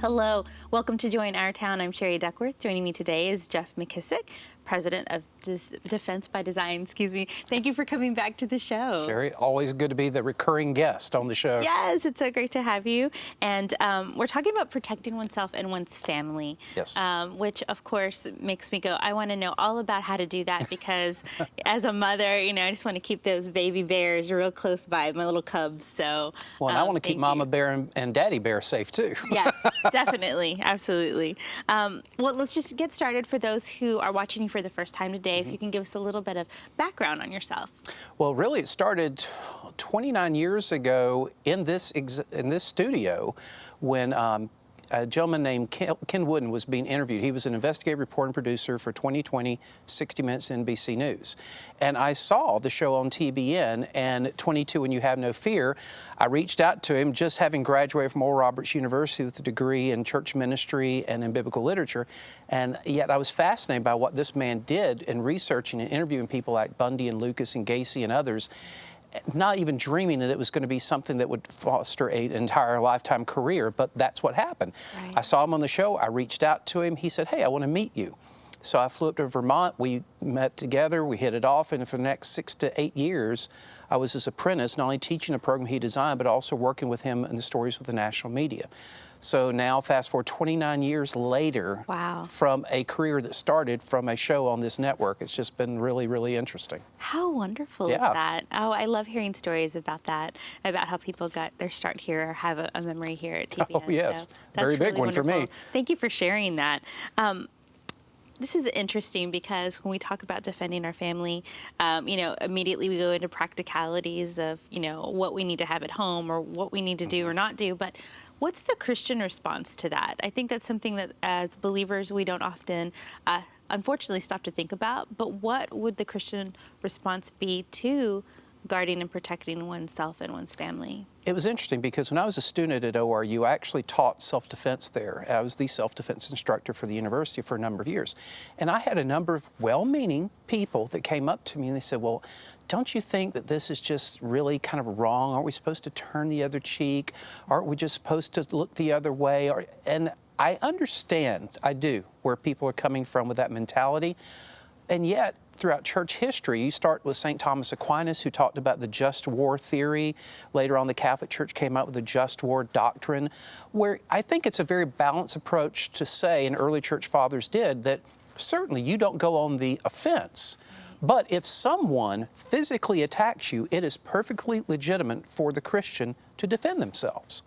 Hello, welcome to Join Our Town. I'm Sherry Duckworth. Joining me today is Jeff McKissick, President of Defense by Design. Thank you for coming back to the show. Sherry, always good to be the recurring guest on the show. Yes, it's so great to have you. And we're talking about protecting oneself and one's family. Yes. Which, of course, makes me go, I want to know all about how to do that because as a mother, I just want to keep those baby bears real close by, my little cubs. So, well, and I want to keep Mama Bear and Daddy Bear safe, too. Yes, definitely. Absolutely. Well, let's just get started for those who are watching you for the first time today. If you can give us a little bit of background on yourself. Well, really, it started 29 years ago in this studio when a gentleman named Ken Wooden was being interviewed. He was an investigative reporter and producer for 2020 60 Minutes NBC News. And I saw the show on TBN, and 22 and You Have No Fear, I reached out to him, just having graduated from Oral Roberts University with a degree in church ministry and in biblical literature. And yet I was fascinated by what this man did in researching and interviewing people like Bundy and Lucas and Gacy and others, not even dreaming that it was going to be something that would foster an entire lifetime career, but that's what happened. Right. I saw him on the show. I reached out to him. He said, hey, I want to meet you. So I flew up to Vermont. We met together. We hit it off. And for the next 6 to 8 years, I was his apprentice, not only teaching a program he designed, but also working with him in the stories with the national media. So now, fast forward 29 years later, wow, from a career that started from a show on this network, it's just been really, really interesting. How wonderful is that? Oh, I love hearing stories about that, about how people got their start here or have a memory here at TBN. Oh, yes. So that's very big really one wonderful. for me. Thank you for sharing that. This is interesting because when we talk about defending our family, immediately we go into practicalities of, what we need to have at home or what we need to do or not do. But what's the Christian response to that? I think that's something that as believers we don't often, unfortunately, stop to think about. But what would the Christian response be to guarding and protecting oneself and one's family? It was interesting because when I was a student at ORU, I actually taught self-defense there. I was the self-defense instructor for the university for a number of years. And I had a number of well-meaning people that came up to me and they said, well, don't you think that this is just really kind of wrong? Aren't we supposed to turn the other cheek? Aren't we just supposed to look the other way? And I understand, I do, where people are coming from with that mentality. And yet, throughout church history, you start with St. Thomas Aquinas, who talked about the just war theory. Later on, the Catholic Church came out with the just war doctrine, where I think it's a very balanced approach to say, and early church fathers did, that certainly you don't go on the offense. But if someone physically attacks you, it is perfectly legitimate for the Christian to defend themselves.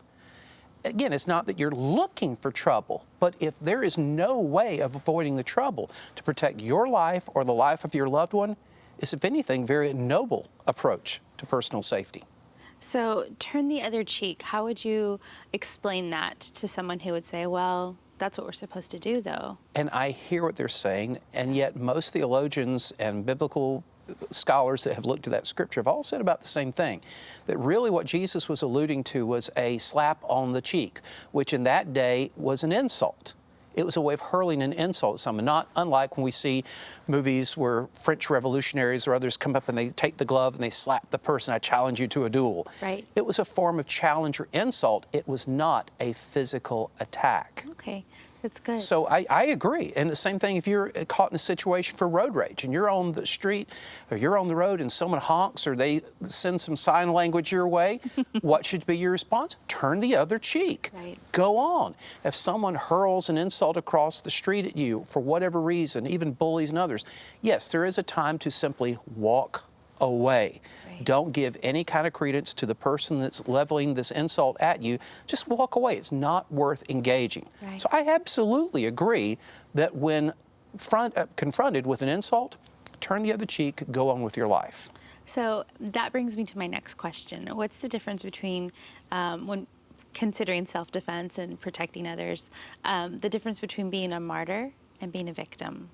Again, it's not that you're looking for trouble, but if there is no way of avoiding the trouble to protect your life or the life of your loved one, is, if anything, a very noble approach to personal safety. So turn the other cheek. How would you explain that to someone who would say, well, that's what we're supposed to do, though? And I hear what they're saying, and yet most theologians and biblical scholars that have looked at that scripture have all said about the same thing, that really what Jesus was alluding to was a slap on the cheek, which in that day was an insult. It was a way of hurling an insult at someone, not unlike when we see movies where French revolutionaries or others come up and they take the glove and they slap the person, I challenge you to a duel. Right. It was a form of challenge or insult. It was not a physical attack. Okay. That's good. So I agree. And the same thing if you're caught in a situation for road rage and you're on the street or you're on the road and someone honks or they send some sign language your way, what should be your response? Turn the other cheek. Right. Go on. If someone hurls an insult across the street at you for whatever reason, even bullies and others, yes, there is a time to simply walk away. Right. Don't give any kind of credence to the person that's leveling this insult at you. Just walk away. It's not worth engaging. Right. So I absolutely agree that when confronted with an insult, turn the other cheek, go on with your life. So that brings me to my next question. What's the difference between when considering self-defense and protecting others, the difference between being a martyr and being a victim?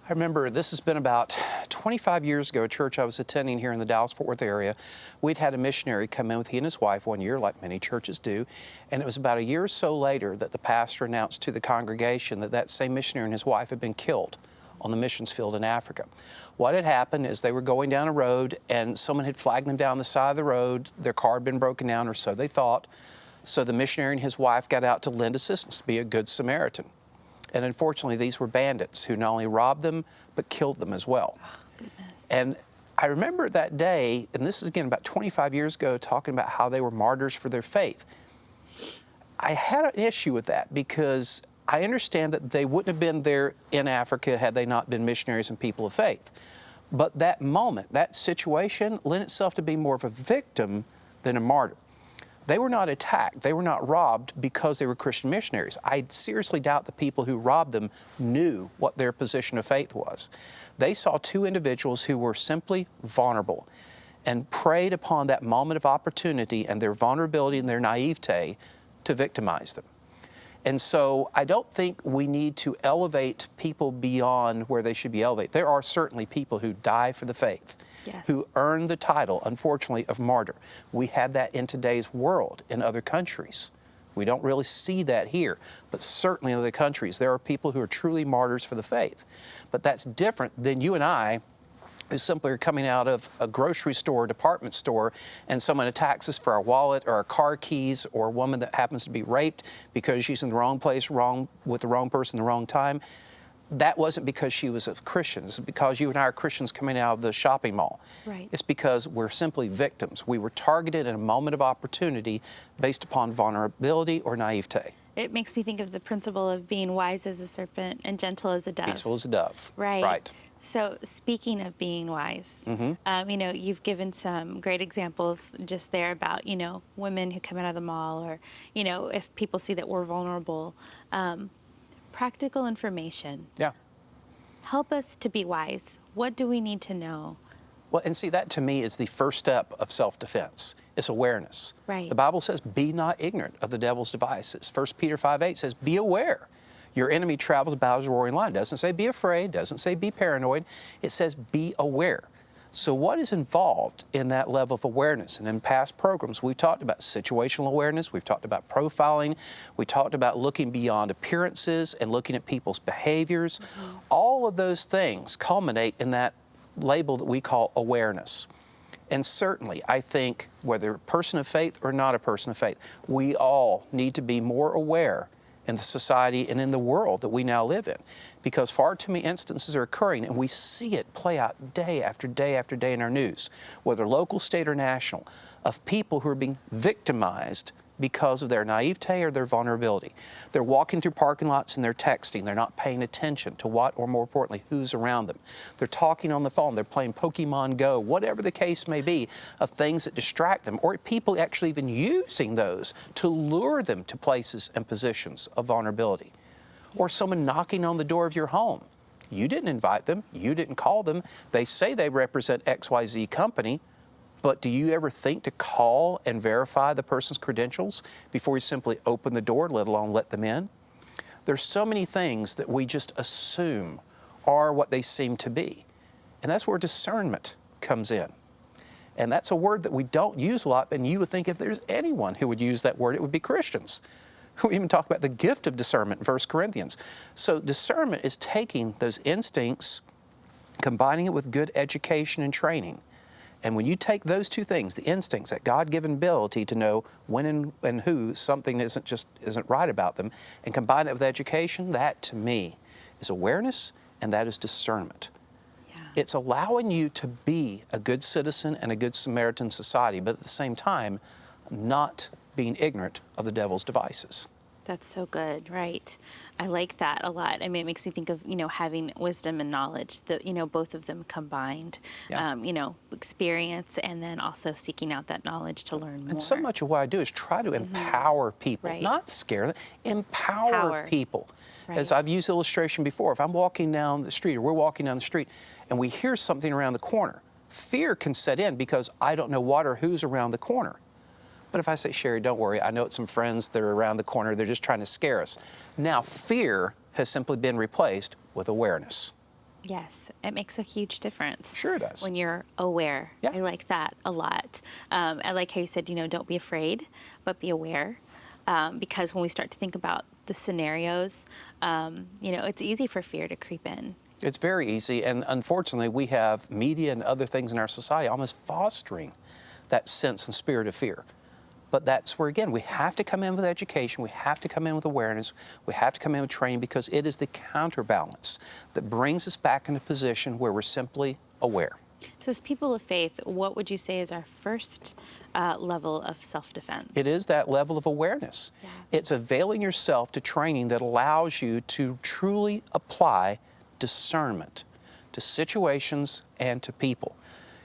I remember this has been about 25 years ago, a church I was attending here in the Dallas-Fort Worth area. We'd had a missionary come in with he and his wife one year, like many churches do, and it was about a year or so later that the pastor announced to the congregation that that same missionary and his wife had been killed on the missions field in Africa. What had happened is they were going down a road and someone had flagged them down the side of the road. Their car had been broken down, or so they thought. So the missionary and his wife got out to lend assistance, to be a good Samaritan. And unfortunately, these were bandits who not only robbed them, but killed them as well. Oh, goodness. And I remember that day, and this is again about 25 years ago, talking about how they were martyrs for their faith. I had an issue with that because I understand that they wouldn't have been there in Africa had they not been missionaries and people of faith. But that moment, that situation, lent itself to be more of a victim than a martyr. They were not attacked, they were not robbed because they were Christian missionaries. I seriously doubt the people who robbed them knew what their position of faith was. They saw two individuals who were simply vulnerable and preyed upon that moment of opportunity and their vulnerability and their naivete to victimize them. And so I don't think we need to elevate people beyond where they should be elevated. There are certainly people who die for the faith, yes, who earn the title, unfortunately, of martyr. We have that in today's world in other countries. We don't really see that here, but certainly in other countries, there are people who are truly martyrs for the faith. But that's different than you and I, who simply are coming out of a grocery store, department store, and someone attacks us for our wallet or our car keys, or a woman that happens to be raped because she's in the wrong place, with the wrong person, the wrong time. That wasn't because she was a Christian. It's because you and I are Christians coming out of the shopping mall. Right. It's because we're simply victims. We were targeted in a moment of opportunity based upon vulnerability or naivete. It makes me think of the principle of being wise as a serpent and gentle as a dove. Peaceful as a dove. Right. Right. So speaking of being wise, you've given some great examples just there about, women who come out of the mall, or, if people see that we're vulnerable. Practical information. Yeah. Help us to be wise. What do we need to know? Well, and see, that to me is the first step of self-defense. It's awareness. Right. The Bible says, be not ignorant of the devil's devices. 1 Peter 5:8 says, be aware. Your enemy travels about as a roaring lion. It doesn't say be afraid, doesn't say be paranoid. It says be aware. So what is involved in that level of awareness? And in past programs, we've talked about situational awareness, we've talked about profiling, we talked about looking beyond appearances and looking at people's behaviors. Mm-hmm. All of those things culminate in that label that we call awareness. And certainly, I think, whether a person of faith or not a person of faith, we all need to be more aware in the society and in the world that we now live in, because far too many instances are occurring, and we see it play out day after day after day in our news, whether local, state, or national, of people who are being victimized because of their naivete or their vulnerability. They're walking through parking lots and they're texting. They're not paying attention to what, or more importantly, who's around them. They're talking on the phone. They're playing Pokemon Go, whatever the case may be, of things that distract them, or people actually even using those to lure them to places and positions of vulnerability. Or someone knocking on the door of your home. You didn't invite them. You didn't call them. They say they represent XYZ company. But do you ever think to call and verify the person's credentials before you simply open the door, let alone let them in? There's so many things that we just assume are what they seem to be. And that's where discernment comes in. And that's a word that we don't use a lot, and you would think if there's anyone who would use that word, it would be Christians. We even talk about the gift of discernment in 1 Corinthians. So discernment is taking those instincts, combining it with good education and training. And when you take those two things, the instincts, that God-given ability to know when and who something isn't right about them, and combine that with education, that to me is awareness, and that is discernment. Yeah. It's allowing you to be a good citizen and a good Samaritan society, but at the same time, not being ignorant of the devil's devices. That's so good, right? I like that a lot. I mean, it makes me think of, having wisdom and knowledge, that, both of them combined, Yeah. Experience, and then also seeking out that knowledge to learn more. And so much of what I do is try to empower people, Right. not scare them, empower people. Right. As I've used illustration before, if I'm walking down the street, or we're walking down the street, and we hear something around the corner, fear can set in because I don't know what or who's around the corner. But if I say, Sherry, don't worry, I know it's some friends that are around the corner, they're just trying to scare us. Now, fear has simply been replaced with awareness. Yes, it makes a huge difference. Sure it does. When you're aware. Yeah. I like that a lot. I like how you said, don't be afraid, but be aware. Because when we start to think about the scenarios, it's easy for fear to creep in. It's very easy, and unfortunately, we have media and other things in our society almost fostering that sense and spirit of fear. But that's where, again, we have to come in with education, we have to come in with awareness, we have to come in with training, because it is the counterbalance that brings us back in a position where we're simply aware. So as people of faith, what would you say is our first level of self-defense? It is that level of awareness. Yeah. It's availing yourself to training that allows you to truly apply discernment to situations and to people.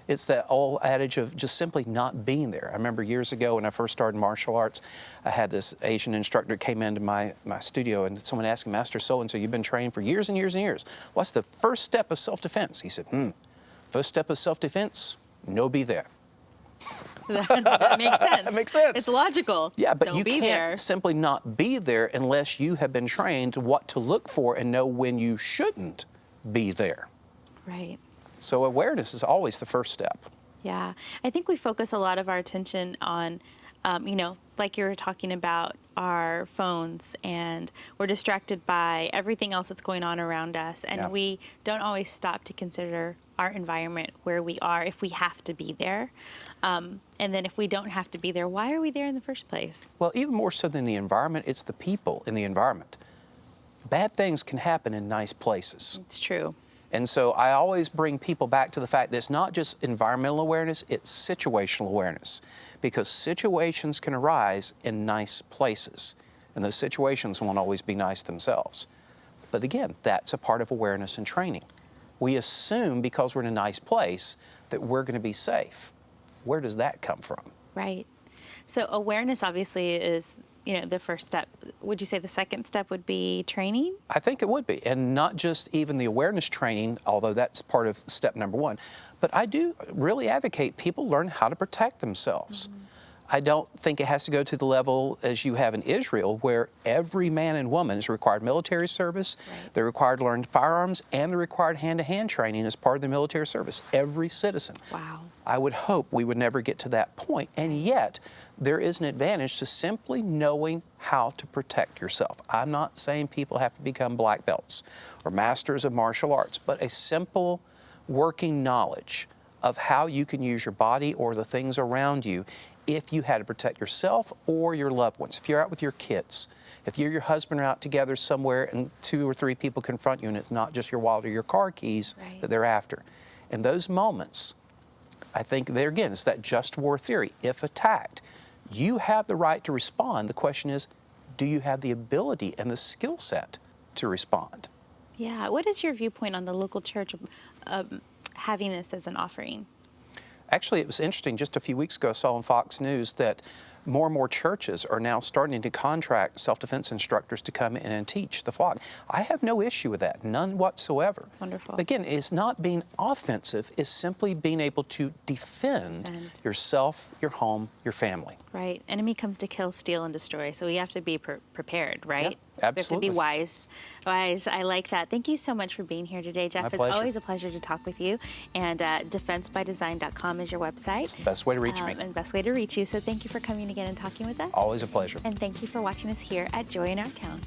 It's that old adage of just simply not being there. I remember years ago when I first started martial arts, I had this Asian instructor came into my studio, and someone asked him, Master so-and-so, you've been trained for years and years and years. What's the first step of self-defense? He said, first step of self-defense, no be there. That makes sense. That makes sense. It's logical. Yeah, but Don't you be can't there. simply not be there unless you have been trained what to look for and know when you shouldn't be there. Right. So awareness is always the first step. Yeah. I think we focus a lot of our attention on, like you were talking about our phones, and we're distracted by everything else that's going on around us. And Yeah. we don't always stop to consider our environment, where we are, if we have to be there. And then if we don't have to be there, why are we there in the first place? Well, even more so than the environment, it's the people in the environment. Bad things can happen in nice places. It's true. And so I always bring people back to the fact that it's not just environmental awareness, it's situational awareness. Because situations can arise in nice places, and those situations won't always be nice themselves. But again, that's a part of awareness and training. We assume because we're in a nice place that we're going to be safe. Where does that come from? Right. So awareness obviously is, the first step. Would you say the second step would be training? I think it would be, and not just even the awareness training, although that's part of step number one, but I do really advocate people learn how to protect themselves. I don't think it has to go to the level as you have in Israel, where every man and woman is required military service, Right. they're required to learn firearms, and they're required hand-to-hand training as part of the military service. Every citizen. Wow. I would hope we would never get to that point, and yet there is an advantage to simply knowing how to protect yourself. I'm not saying people have to become black belts or masters of martial arts, but a simple working knowledge of how you can use your body or the things around you if you had to protect yourself or your loved ones. If you're out with your kids, if you or your husband are out together somewhere and 2 or 3 people confront you and it's not just your wallet or your car keys Right. that they're after. In those moments, I think there again, it's that just war theory. If attacked, you have the right to respond. The question is, do you have the ability and the skill set to respond? Yeah. What is your viewpoint on the local church having this as an offering? Actually, it was interesting. Just a few weeks ago, I saw on Fox News that more and more churches are now starting to contract self-defense instructors to come in and teach the flock. I have no issue with that, none whatsoever. That's wonderful. Again, it's not being offensive, it's simply being able to defend yourself, your home, your family. Right. Enemy comes to kill, steal, and destroy. So we have to be prepared, right? Yeah, We absolutely. have to be wise. I like that. Thank you so much for being here today, Jeff. My It's pleasure. always a pleasure to talk with you. And defensebydesign.com is your website. It's the best way to reach me. And best way to reach you. So thank you for coming again and talking with us. Always a pleasure. And thank you for watching us here at Joy in Our Town.